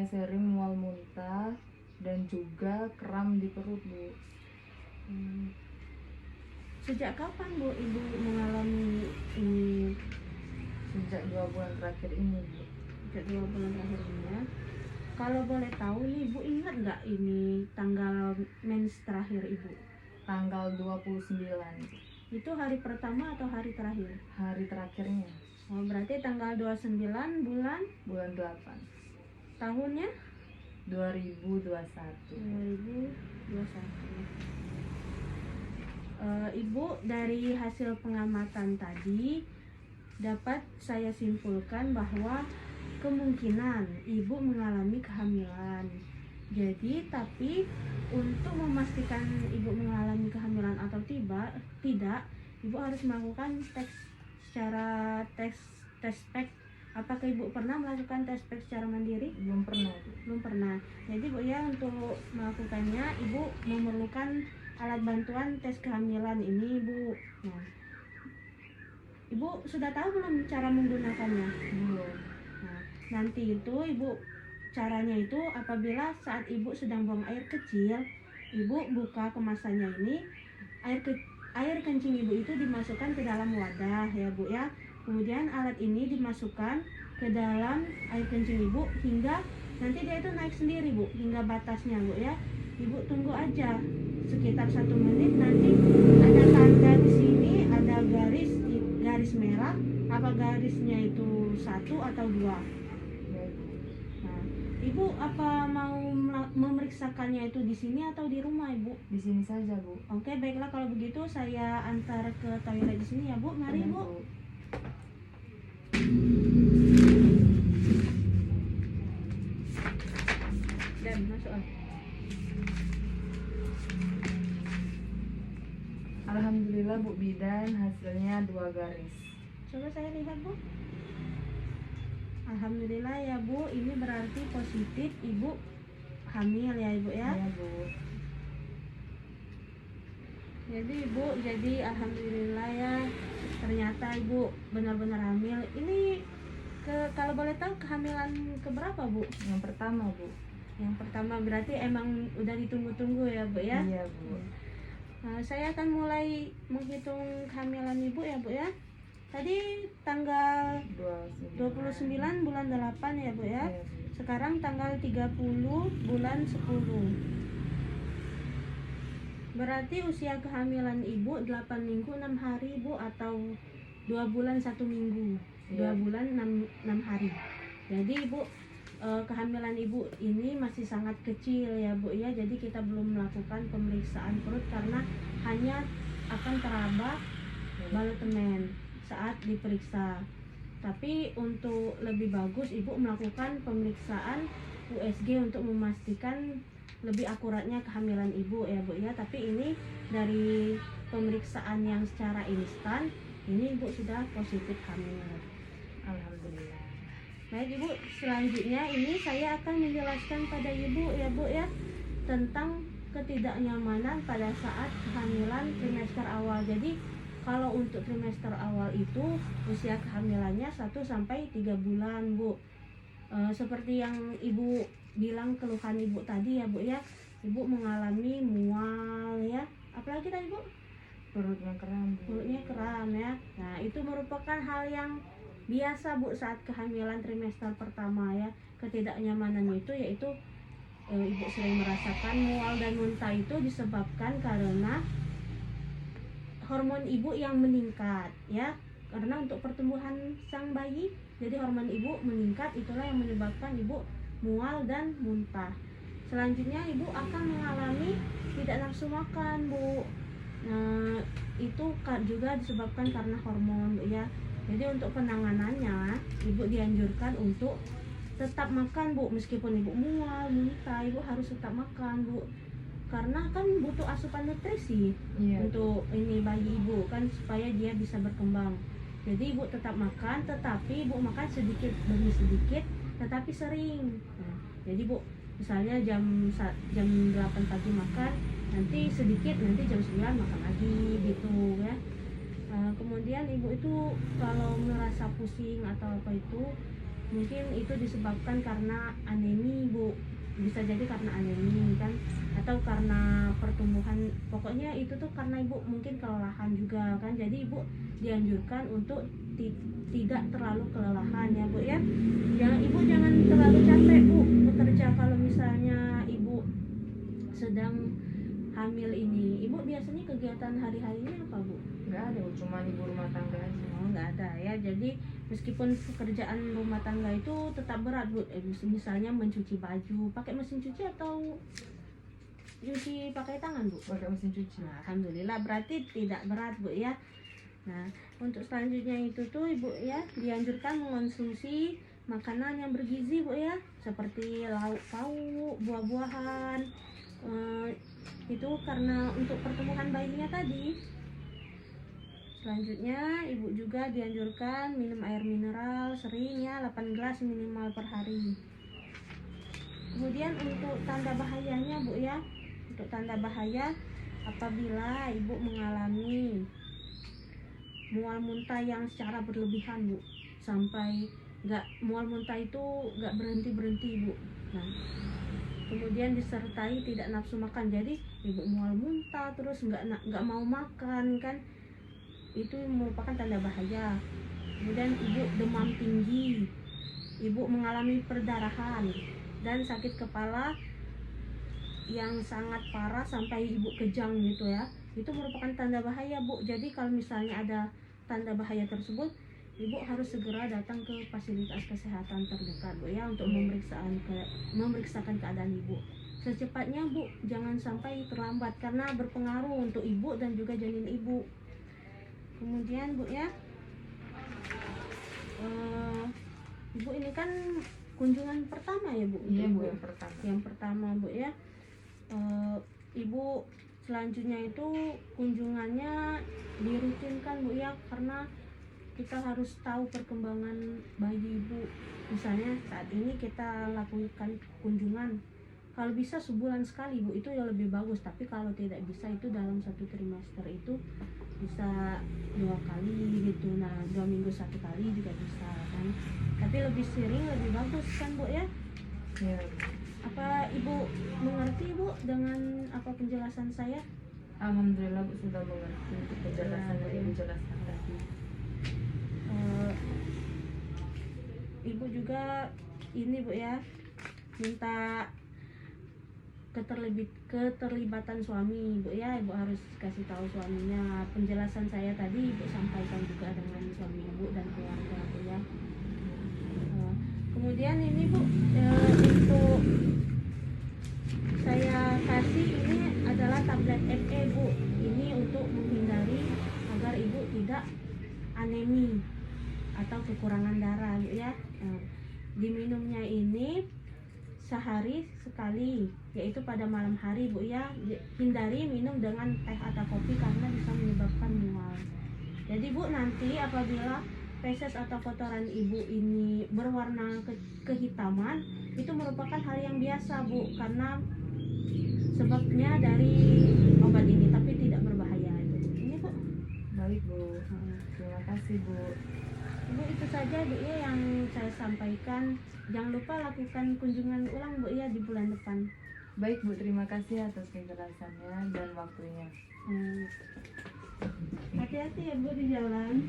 rasanya sering, mual, muntah, dan juga kram di perut, Bu. Sejak kapan Bu Ibu mengalami ini? Sejak 2 bulan terakhir ini, Bu. Sejak 2 bulan terakhir ini ya. Kalau boleh tahu nih Ibu ingat nggak ini tanggal mens terakhir Ibu? Tanggal 29, Bu. Itu hari pertama atau hari terakhir? Hari terakhirnya, Oh, berarti tanggal 29 bulan bulan 8, tahunnya 2021. 2021. Ibu, dari hasil pengamatan tadi dapat saya simpulkan bahwa kemungkinan Ibu mengalami kehamilan. Jadi, tapi untuk memastikan Ibu mengalami kehamilan atau tidak, Ibu harus melakukan tes pack. Apakah Ibu pernah melakukan tes pack secara mandiri? Belum pernah, Bu. Belum pernah. Jadi Bu ya, untuk melakukannya Ibu memerlukan alat bantuan tes kehamilan ini, Bu. Nah, Ibu sudah tahu belum cara menggunakannya? Belum. Nah, nanti itu Ibu, caranya itu apabila saat Ibu sedang buang air kecil, Ibu buka kemasannya ini, air kencing Ibu itu dimasukkan ke dalam wadah ya Bu ya. Kemudian alat ini dimasukkan ke dalam air kencing Ibu hingga nanti dia itu naik sendiri Bu, hingga batasnya Bu ya. Ibu tunggu aja sekitar 1 menit, nanti ada tanda di sini, ada garis merah. Apa garisnya itu 1 atau 2? Ya, Bu. Nah, Ibu apa mau memeriksakannya itu di sini atau di rumah Ibu? Di sini saja, Bu. Oke, baiklah kalau begitu saya antar ke toilet di sini ya Bu. Mari Ya, Bu. Dan masuk. Alhamdulillah, Bu Bidan, hasilnya 2 garis. Coba saya lihat Bu. Alhamdulillah ya Bu, ini berarti positif Ibu hamil ya Ibu ya. Ya, Bu. Jadi Ibu, alhamdulillah ya, ternyata Ibu benar-benar hamil. Ini kalau boleh tahu kehamilan keberapa Bu? Yang pertama, Bu. Yang pertama, berarti emang udah ditunggu-tunggu ya Bu ya. Iya, Bu. Nah, saya akan mulai menghitung kehamilan Ibu ya Bu ya. Tadi tanggal 29 bulan 8 ya Bu ya. Iya, Bu. Sekarang tanggal 30 bulan 10. Berarti usia kehamilan Ibu 8 minggu 6 hari Bu, atau 2 bulan 1 minggu. 2 Iya. bulan 6 hari. Jadi Ibu, kehamilan Ibu ini masih sangat kecil ya Bu ya. Jadi kita belum melakukan pemeriksaan perut karena hanya akan teraba balotemen saat diperiksa. Tapi untuk lebih bagus Ibu melakukan pemeriksaan USG untuk memastikan lebih akuratnya kehamilan Ibu ya Bu ya. Tapi ini dari pemeriksaan yang secara instan, ini Ibu sudah positif hamil. Alhamdulillah. Baik Ibu, selanjutnya ini saya akan menjelaskan pada Ibu ya Bu ya, tentang ketidaknyamanan pada saat kehamilan trimester awal. Jadi kalau untuk trimester awal itu usia kehamilannya 1-3 bulan Bu. Seperti yang Ibu bilang keluhan Ibu tadi ya Bu ya, Ibu mengalami mual ya, apalagi tadi Bu? Perutnya kram, Bu. Perutnya kram ya. Nah, itu merupakan hal yang biasa Bu saat kehamilan trimester pertama ya. Ketidaknyamanan itu yaitu Ibu sering merasakan mual dan muntah itu disebabkan karena hormon Ibu yang meningkat ya. Karena untuk pertumbuhan sang bayi, jadi hormon Ibu meningkat, itulah yang menyebabkan Ibu mual dan muntah. Selanjutnya Ibu akan mengalami tidak nafsu makan Bu. Nah, itu juga disebabkan karena hormon Bu ya. Jadi untuk penanganannya Ibu dianjurkan untuk tetap makan Bu, meskipun Ibu mual, muntah, Ibu harus tetap makan Bu. Karena kan butuh asupan nutrisi untuk ini bayi Ibu kan, supaya dia bisa berkembang. Jadi Ibu tetap makan, tetapi Ibu makan sedikit demi sedikit, tetapi sering. Nah, jadi Bu, misalnya jam 8 pagi makan, nanti sedikit, nanti jam 9 makan lagi gitu ya. Kemudian Ibu itu kalau merasa pusing atau apa itu, mungkin itu disebabkan karena anemi Bu, bisa jadi karena anemi kan, atau karena pertumbuhan, pokoknya itu tuh karena ibu mungkin kelelahan juga kan, jadi ibu dianjurkan untuk tidak terlalu kelelahan ya Bu ya. Ibu jangan terlalu capek Bu bekerja kalau misalnya ibu sedang hamil ini. Ibu biasanya kegiatan hari-harinya apa Bu? Nggak ada, cuma ibu rumah tangga aja. Oh, nggak ada ya. Jadi meskipun pekerjaan rumah tangga itu tetap berat Bu, misalnya mencuci baju pakai mesin cuci atau cuci pakai tangan Bu? Pakai mesin cuci. Nah, alhamdulillah berarti tidak berat Bu ya. Nah, untuk selanjutnya itu tuh ibu ya dianjurkan mengonsumsi makanan yang bergizi Bu ya, seperti lauk pauk, buah-buahan, itu karena untuk pertumbuhan bayinya tadi. Selanjutnya ibu juga dianjurkan minum air mineral sering ya, 8 gelas minimal per hari. Kemudian untuk tanda bahayanya Bu ya, untuk tanda bahaya apabila ibu mengalami mual muntah yang secara berlebihan Bu, sampai mual muntah itu nggak berhenti Bu. Nah, kemudian disertai tidak nafsu makan, jadi ibu mual muntah terus nggak mau makan kan, itu merupakan tanda bahaya. Kemudian ibu demam tinggi, ibu mengalami perdarahan dan sakit kepala yang sangat parah sampai ibu kejang gitu ya, itu merupakan tanda bahaya Bu. Jadi kalau misalnya ada tanda bahaya tersebut, ibu harus segera datang ke fasilitas kesehatan terdekat Bu ya, untuk memeriksakan keadaan ibu secepatnya Bu, jangan sampai terlambat karena berpengaruh untuk ibu dan juga janin ibu. Kemudian Bu ya, ibu ini kan kunjungan pertama ya Bu? Iya Bu, yang pertama Bu ya. Ibu selanjutnya itu kunjungannya dirutinkan Bu ya, karena kita harus tahu perkembangan bayi ibu. Misalnya saat ini kita lakukan kunjungan, kalau bisa sebulan sekali Bu, itu yang lebih bagus. Tapi kalau tidak bisa itu dalam 1 trimester itu bisa 2 kali gitu. Nah, 2 minggu 1 kali juga bisa kan, tapi lebih sering lebih bagus kan Bu ya. Iya. Apa ibu mengerti Bu dengan apa penjelasan saya? Alhamdulillah Bu, sudah mengerti penjelasan yang ibu jelaskan tadi. Ibu juga ini Bu ya, minta keterlibatan suami Bu ya. Ibu harus kasih tahu suaminya. Penjelasan saya tadi ibu sampaikan juga dengan suami ibu dan keluarga Bu ya. Kemudian ini Bu, untuk saya kasih ini adalah tablet FE Bu. Ini untuk menghindari agar ibu tidak anemi atau kekurangan darah Bu ya. Diminumnya ini sehari sekali, yaitu pada malam hari Bu ya. Hindari minum dengan teh atau kopi karena bisa menyebabkan mual. Jadi Bu, nanti apabila feses atau kotoran ibu ini berwarna kehitaman, itu merupakan hal yang biasa Bu, karena sebabnya dari obat ini, tapi tidak berbahaya itu. Ini Bu. Baik Bu, terima kasih Bu. Bu, itu saja Bu ya yang saya sampaikan. Jangan lupa lakukan kunjungan ulang Bu ya di bulan depan. Baik Bu, terima kasih atas penjelasannya dan waktunya. Hati-hati ya Bu di jalan.